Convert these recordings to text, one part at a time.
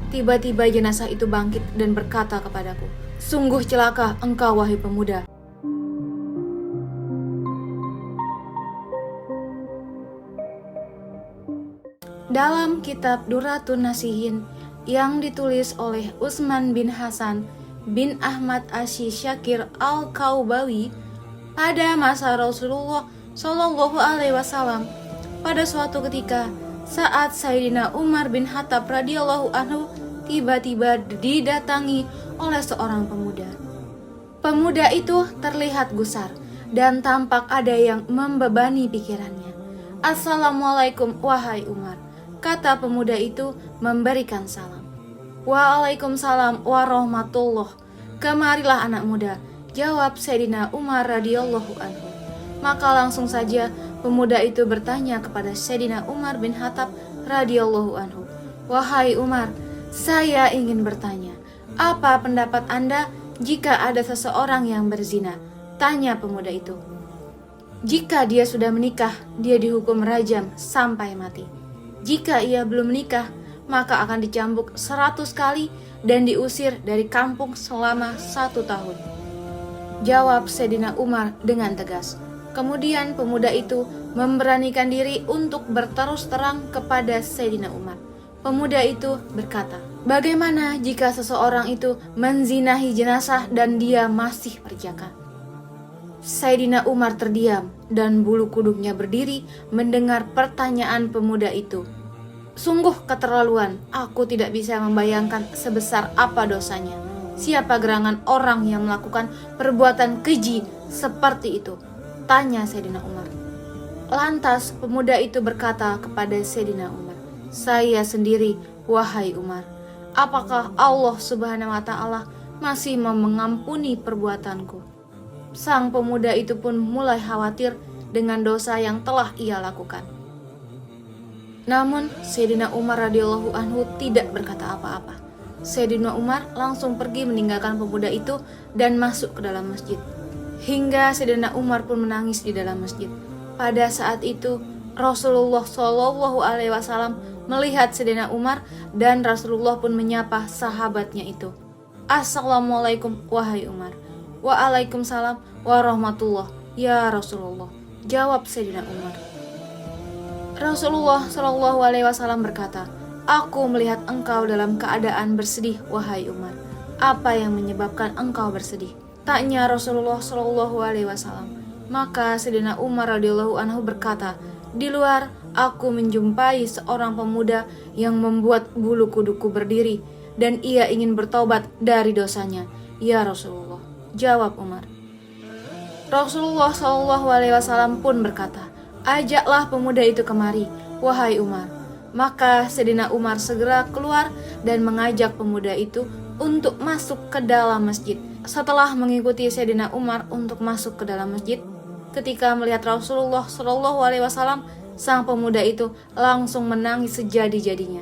Tiba-tiba jenazah itu bangkit dan berkata kepadaku, "Sungguh celaka engkau wahai pemuda." Dalam kitab Durratun Nasihin yang ditulis oleh Utsman bin Hasan bin Ahmad Asy-Syakir Al-Kaubawi, pada masa Rasulullah Shallallahu Alaihi Wasallam, pada suatu ketika saat Sayyidina Umar bin Khattab radhiyallahu anhu tiba-tiba didatangi oleh seorang pemuda. Pemuda itu terlihat gusar dan tampak ada yang membebani pikirannya. "Assalamualaikum wahai Umar," kata pemuda itu memberikan salam. "Waalaikumsalam warahmatullah. Kemarilah anak muda," jawab Sayyidina Umar radhiyallahu anhu. Maka langsung saja pemuda itu bertanya kepada Sayyidina Umar bin Khattab radhiyallahu anhu, "Wahai Umar, saya ingin bertanya, apa pendapat Anda jika ada seseorang yang berzina?" Tanya pemuda itu. "Jika dia sudah menikah, dia dihukum rajam sampai mati. Jika ia belum menikah, maka akan dicambuk 100 kali dan diusir dari kampung selama 1 tahun. Jawab Sayyidina Umar dengan tegas. Kemudian pemuda itu memberanikan diri untuk berterus terang kepada Sayyidina Umar. Pemuda itu berkata, "Bagaimana jika seseorang itu menzinahi jenazah dan dia masih perjaka?" Sayyidina Umar terdiam dan bulu kuduknya berdiri mendengar pertanyaan pemuda itu. "Sungguh keterlaluan, aku tidak bisa membayangkan sebesar apa dosanya. Siapa gerangan orang yang melakukan perbuatan keji seperti itu?" tanya Sayyidina Umar. Lantas pemuda itu berkata kepada Sayyidina Umar, "Saya sendiri, wahai Umar. Apakah Allah Subhanahu wa Ta'ala masih mau mengampuni perbuatanku?" Sang pemuda itu pun mulai khawatir dengan dosa yang telah ia lakukan. Namun Sayyidina Umar radhiyallahu anhu tidak berkata apa-apa. Sayyidina Umar langsung pergi meninggalkan pemuda itu dan masuk ke dalam masjid. Hingga Sayyidina Umar pun menangis di dalam masjid. Pada saat itu Rasulullah Shallallahu Alaihi Wasallam melihat Sayyidina Umar dan Rasulullah pun menyapa sahabatnya itu. "Assalamualaikum wahai Umar." "Waalaikumsalam warahmatullah ya Rasulullah," jawab Sayyidina Umar. Rasulullah Shallallahu Alaihi Wasallam berkata, "Aku melihat engkau dalam keadaan bersedih wahai Umar. Apa yang menyebabkan engkau bersedih?" tanya Rasulullah Shallallahu Alaihi Wasallam. Maka Sayyidina Umar radhiyallahu anhu berkata, "Di luar aku menjumpai seorang pemuda yang membuat bulu kudukku berdiri dan ia ingin bertobat dari dosanya, ya Rasulullah," jawab Umar. Rasulullah Shallallahu Alaihi Wasallam pun berkata, "Ajaklah pemuda itu kemari, wahai Umar." Maka Sayyidina Umar segera keluar dan mengajak pemuda itu untuk masuk ke dalam masjid. Setelah mengikuti Sayyidina Umar untuk masuk ke dalam masjid, ketika melihat Rasulullah Shallallahu Alaihi Wasallam, sang pemuda itu langsung menangis sejadi-jadinya,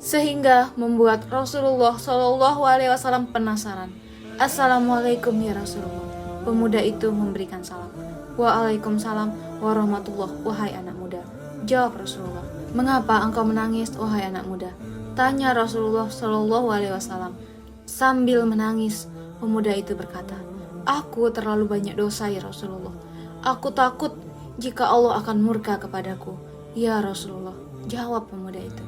sehingga membuat Rasulullah Shallallahu Alaihi Wasallam penasaran. "Assalamualaikum ya Rasulullah." Pemuda itu memberikan salam. "Waalaikumsalam warahmatullah wahai anak muda," jawab Rasulullah. "Mengapa engkau menangis wahai anak muda?" tanya Rasulullah Shallallahu Alaihi Wasallam. Sambil menangis, pemuda itu berkata, "Aku terlalu banyak dosa ya Rasulullah. Aku takut jika Allah akan murka kepadaku, ya Rasulullah," jawab pemuda itu.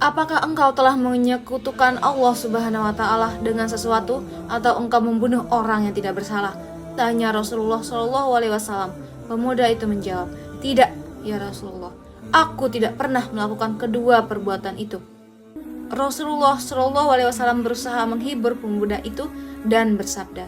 "Apakah engkau telah menyekutukan Allah Subhanahu wa Ta'ala dengan sesuatu atau engkau membunuh orang yang tidak bersalah?" tanya Rasulullah Shallallahu Alaihi Wasallam. Pemuda itu menjawab, "Tidak ya Rasulullah, aku tidak pernah melakukan kedua perbuatan itu." Rasulullah Shallallahu Alaihi Wasallam berusaha menghibur pemuda itu dan bersabda,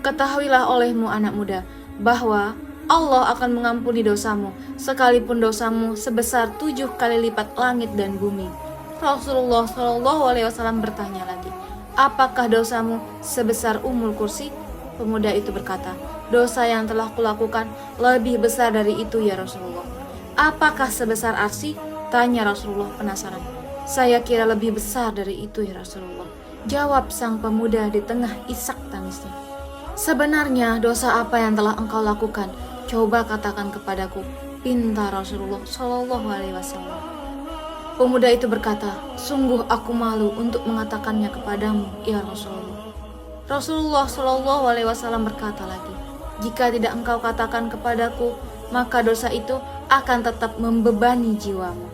"Ketahuilah olehmu anak muda bahwa Allah akan mengampuni dosamu sekalipun dosamu sebesar 7 kali lipat langit dan bumi." Rasulullah Shallallahu Alaihi Wasallam bertanya lagi, "Apakah dosamu sebesar Ummul Kursi?" Pemuda itu berkata, "Dosa yang telah kulakukan lebih besar dari itu ya Rasulullah." "Apakah sebesar Arsy?" tanya Rasulullah penasaran. "Saya kira lebih besar dari itu ya Rasulullah," jawab sang pemuda di tengah isak tangisnya. "Sebenarnya dosa apa yang telah engkau lakukan? Coba katakan kepadaku," pinta Rasulullah Shallallahu Alaihi Wasallam. Pemuda itu berkata, "Sungguh aku malu untuk mengatakannya kepadamu, ya Rasulullah." Rasulullah Shallallahu Alaihi Wasallam berkata lagi, "Jika tidak engkau katakan kepadaku, maka dosa itu akan tetap membebani jiwamu."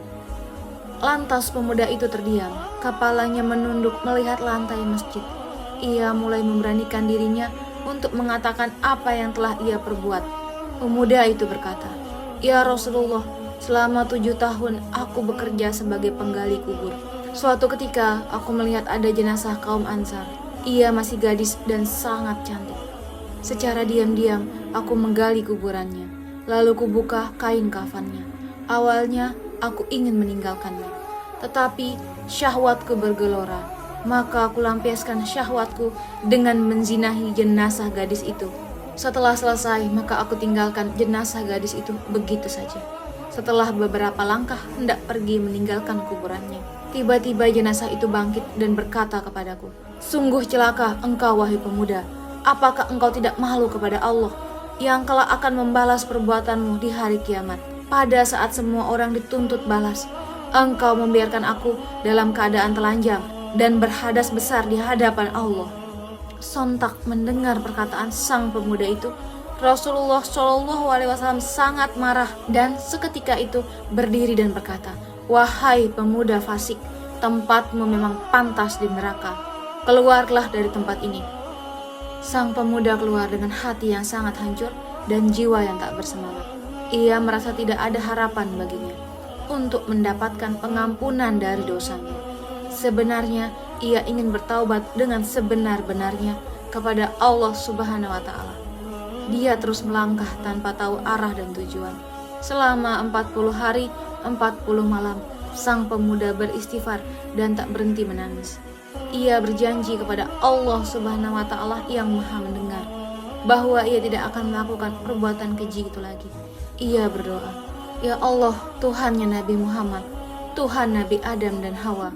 Lantas pemuda itu terdiam, kepalanya menunduk melihat lantai masjid. Ia mulai memberanikan dirinya untuk mengatakan apa yang telah ia perbuat. Pemuda itu berkata, "Ya Rasulullah, selama 7 tahun aku bekerja sebagai penggali kubur. Suatu ketika aku melihat ada jenazah kaum Ansar. Ia masih gadis dan sangat cantik. Secara diam-diam aku menggali kuburannya, lalu kubuka kain kafannya. Awalnya aku ingin meninggalkannya, tetapi syahwatku bergelora. Maka aku lampiaskan syahwatku dengan menzinahi jenazah gadis itu. Setelah selesai, maka aku tinggalkan jenazah gadis itu begitu saja. Setelah beberapa langkah hendak pergi meninggalkan kuburannya, tiba-tiba jenazah itu bangkit dan berkata kepadaku, 'Sungguh celaka engkau wahai pemuda. Apakah engkau tidak malu kepada Allah yang kelak akan membalas perbuatanmu di hari kiamat? Pada saat semua orang dituntut balas, engkau membiarkan aku dalam keadaan telanjang dan berhadas besar di hadapan Allah.' Sontak mendengar perkataan sang pemuda itu, Rasulullah Shallallahu Alaihi Wasallam sangat marah dan seketika itu berdiri dan berkata, 'Wahai pemuda fasik, tempatmu memang pantas di neraka. Keluarlah dari tempat ini.' Sang pemuda keluar dengan hati yang sangat hancur dan jiwa yang tak bersemangat. Ia merasa tidak ada harapan baginya untuk mendapatkan pengampunan dari dosanya. Sebenarnya ia ingin bertaubat dengan sebenar-benarnya kepada Allah Subhanahu wa Ta'ala. Dia terus melangkah tanpa tahu arah dan tujuan. Selama 40 hari, 40 malam, sang pemuda beristighfar dan tak berhenti menangis. Ia berjanji kepada Allah Subhanahu wa Ta'ala yang Maha mendengar bahwa ia tidak akan melakukan perbuatan keji itu lagi. Ia berdoa, "Ya Allah, Tuhannya Nabi Muhammad, Tuhan Nabi Adam dan Hawa,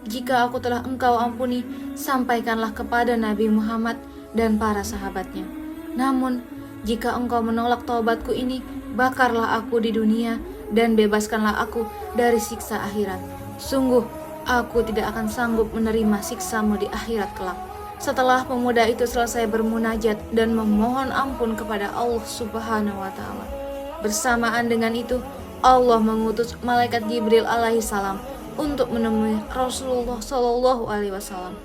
jika aku telah engkau ampuni, sampaikanlah kepada Nabi Muhammad dan para sahabatnya. Namun, jika engkau menolak taubatku ini, bakarlah aku di dunia dan bebaskanlah aku dari siksa akhirat. Sungguh, aku tidak akan sanggup menerima siksamu di akhirat kelak." Setelah pemuda itu selesai bermunajat dan memohon ampun kepada Allah Subhanahu wa Ta'ala, bersamaan dengan itu Allah mengutus malaikat Jibril alaihissalam untuk menemui Rasulullah Shallallahu Alaihi Wasallam.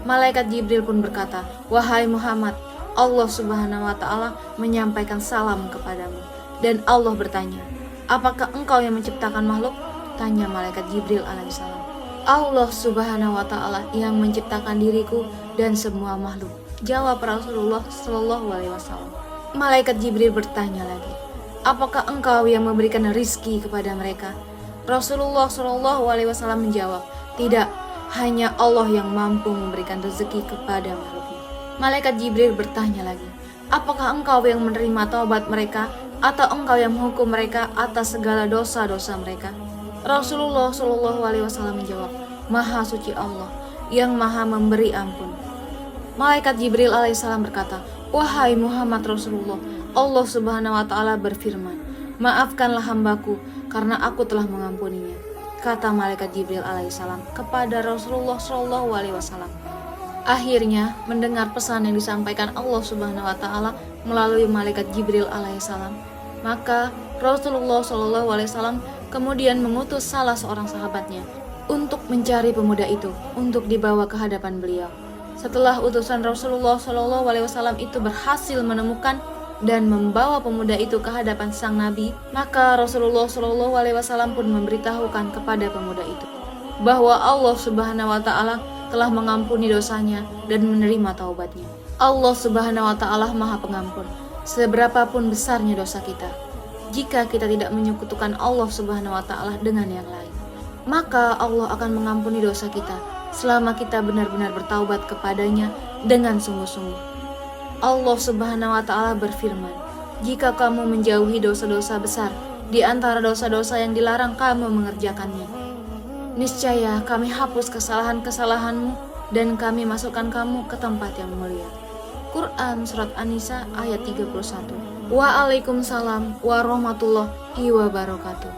Malaikat Jibril pun berkata, "Wahai Muhammad, Allah Subhanahu wa Ta'ala menyampaikan salam kepadamu." Dan Allah bertanya, "Apakah engkau yang menciptakan makhluk?" Tanya malaikat Jibril alaihissalam. "Allah Subhanahu wa Ta'ala yang menciptakan diriku dan semua makhluk," jawab Rasulullah Shallallahu Alaihi Wasallam. Malaikat Jibril bertanya lagi, "Apakah engkau yang memberikan rizki kepada mereka?" Rasulullah Shallallahu Alaihi Wasallam menjawab, "Tidak, hanya Allah yang mampu memberikan rezeki kepada makhluknya." Malaikat Jibril bertanya lagi, "Apakah engkau yang menerima taubat mereka atau engkau yang menghukum mereka atas segala dosa-dosa mereka?" Rasulullah Shallallahu Alaihi Wasallam menjawab, "Maha suci Allah yang maha memberi ampun." Malaikat Jibril alaihissalam berkata, "Wahai Muhammad Rasulullah, Allah Subhanahu wa Ta'ala berfirman, 'Maafkanlah hambaku karena aku telah mengampuninya,'" kata malaikat Jibril alaihissalam kepada Rasulullah Shallallahu Alaihi Wasallam. Akhirnya mendengar pesan yang disampaikan Allah Subhanahu wa Ta'ala melalui malaikat Jibril alaihissalam, maka Rasulullah Shallallahu Alaihi Wasallam kemudian mengutus salah seorang sahabatnya untuk mencari pemuda itu untuk dibawa ke hadapan beliau. Setelah utusan Rasulullah Shallallahu Alaihi Wasallam itu berhasil menemukan dan membawa pemuda itu ke hadapan sang Nabi, maka Rasulullah Shallallahu Alaihi Wasallam pun memberitahukan kepada pemuda itu bahwa Allah Subhanahu wa Ta'ala telah mengampuni dosanya dan menerima taubatnya. Allah Subhanahu wa Ta'ala Maha Pengampun, seberapapun besarnya dosa kita. Jika kita tidak menyekutukan Allah Subhanahu wa Ta'ala dengan yang lain, maka Allah akan mengampuni dosa kita selama kita benar-benar bertaubat kepadanya dengan sungguh-sungguh. Allah Subhanahu wa Ta'ala berfirman, "Jika kamu menjauhi dosa-dosa besar di antara dosa-dosa yang dilarang kamu mengerjakannya, niscaya kami hapus kesalahan-kesalahanmu dan kami masukkan kamu ke tempat yang mulia." Quran Surat An-Nisa ayat 31. Waalaikumsalam warahmatullahi wabarakatuh.